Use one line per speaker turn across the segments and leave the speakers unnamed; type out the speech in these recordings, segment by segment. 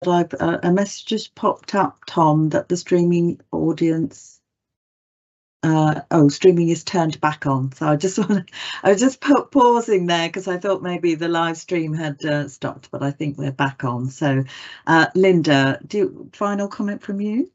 a message just popped up, Tom, that the streaming audience, streaming is turned back on. So I was just pausing there because I thought maybe the live stream had stopped, but I think we're back on. So Linda, final comment from you?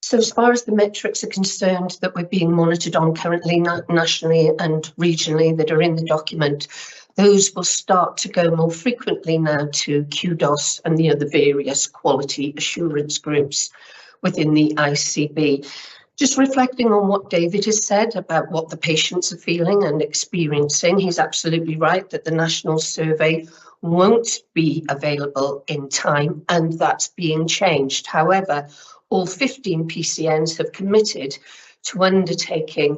So as far as the metrics are concerned that we're being monitored on currently nationally and regionally that are in the document, those will start to go more frequently now to QDOS and the other various quality assurance groups within the ICB. Just reflecting on what David has said about what the patients are feeling and experiencing, he's absolutely right that the national survey won't be available in time, and that's being changed. However, all 15 PCNs have committed to undertaking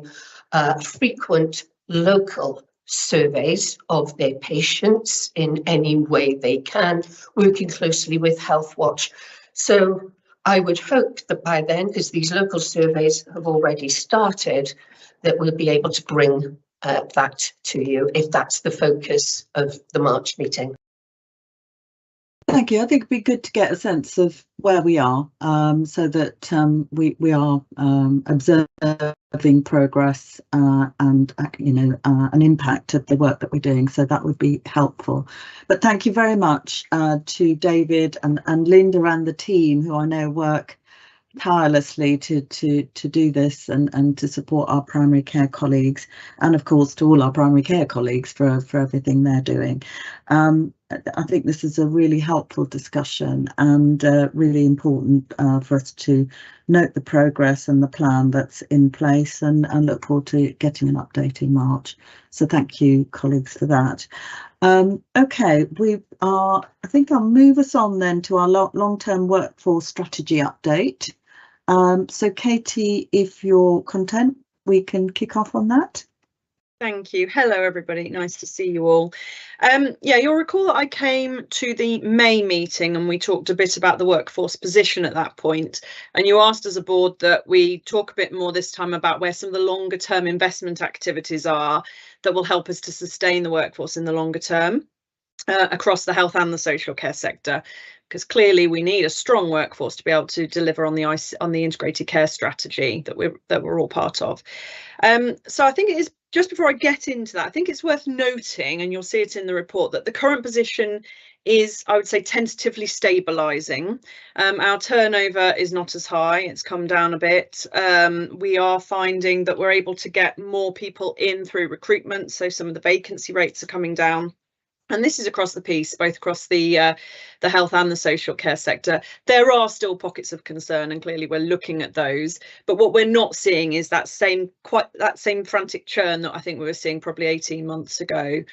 frequent local surveys of their patients in any way they can, working closely with Healthwatch. So I would hope that by then, because these local surveys have already started, that we'll be able to bring that to you if that's the focus of the March meeting.
Thank you. I think it'd be good to get a sense of where we are, so that we are observing progress and an impact of the work that we're doing. So that would be helpful. But thank you very much to David and Linda and the team, who I know work tirelessly to do this and to support our primary care colleagues, and of course to all our primary care colleagues for everything they're doing. I think this is a really helpful discussion and really important for us to note the progress and the plan that's in place, and look forward to getting an update in March. So thank you, colleagues, for that. Okay, I think I'll move us on then to our long-term workforce strategy update. So Katie, if you're content, we can kick off on that.
Thank you. Hello, everybody. Nice to see you all. Yeah, you'll recall that I came to the May meeting and we talked a bit about the workforce position at that point. And you asked as a board that we talk a bit more this time about where some of the longer term investment activities are that will help us to sustain the workforce in the longer term across the health and the social care sector. Because clearly we need a strong workforce to be able to deliver on the integrated care strategy that we're all part of. So I think it is, just before I get into that, I think it's worth noting, and you'll see it in the report, that the current position is, I would say, tentatively stabilising. Our turnover is not as high, it's come down a bit. We are finding that we're able to get more people in through recruitment, so some of the vacancy rates are coming down. And this is across the piece, both across the health and the social care sector. There are still pockets of concern, and clearly we're looking at those. But what we're not seeing is that same frantic churn that I think we were seeing probably 18 months ago,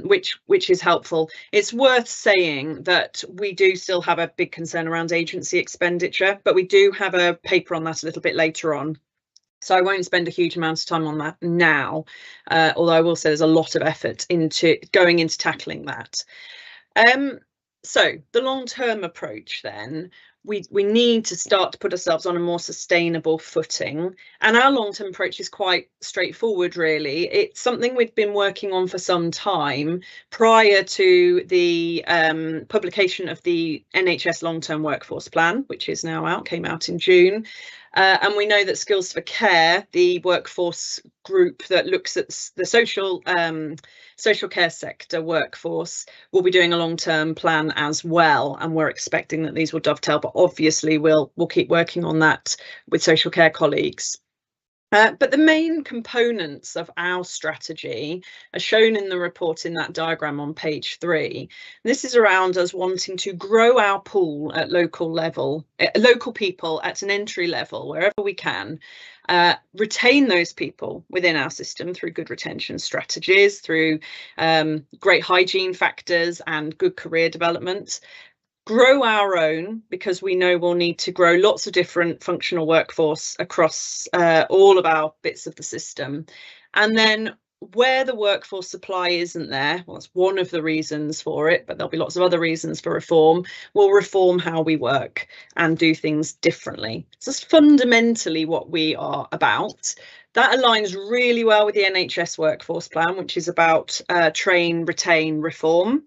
which is helpful. It's worth saying that we do still have a big concern around agency expenditure, but we do have a paper on that a little bit later on. So I won't spend a huge amount of time on that now, although I will say there's a lot of effort into tackling that. So the long-term approach then, we need to start to put ourselves on a more sustainable footing, and our long-term approach is quite straightforward really. It's something we've been working on for some time prior to the publication of the NHS long-term workforce plan, which is now out, came out in June. And we know that Skills for Care, the workforce group that looks at the social care sector workforce, will be doing a long-term plan as well, and we're expecting that these will dovetail, but obviously we'll keep working on that with social care colleagues. But the main components of our strategy are shown in the report in that diagram on page 3. This is around us wanting to grow our pool at local level, local people at an entry level, wherever we can, retain those people within our system through good retention strategies, through great hygiene factors and good career development. Grow our own, because we know we'll need to grow lots of different functional workforce across all of our bits of the system. And then where the workforce supply isn't there, well, that's one of the reasons for it, but there'll be lots of other reasons for reform. We'll reform how we work and do things differently. So that's fundamentally what we are about. That aligns really well with the NHS workforce plan, which is about train, retain, reform.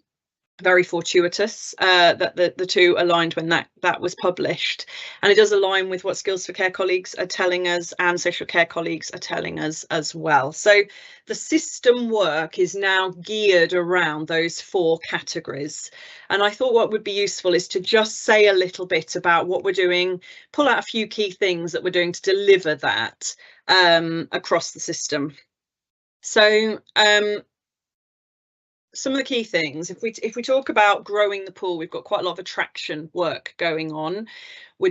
very fortuitous that the two aligned when that was published, and it does align with what Skills for Care colleagues are telling us and social care colleagues are telling us as well. So the system work is now geared around those 4 categories, and I thought what would be useful is to just say a little bit about what we're doing, pull out a few key things that we're doing to deliver that across the system. So some of the key things, if we talk about growing the pool, we've got quite a lot of attraction work going on. We're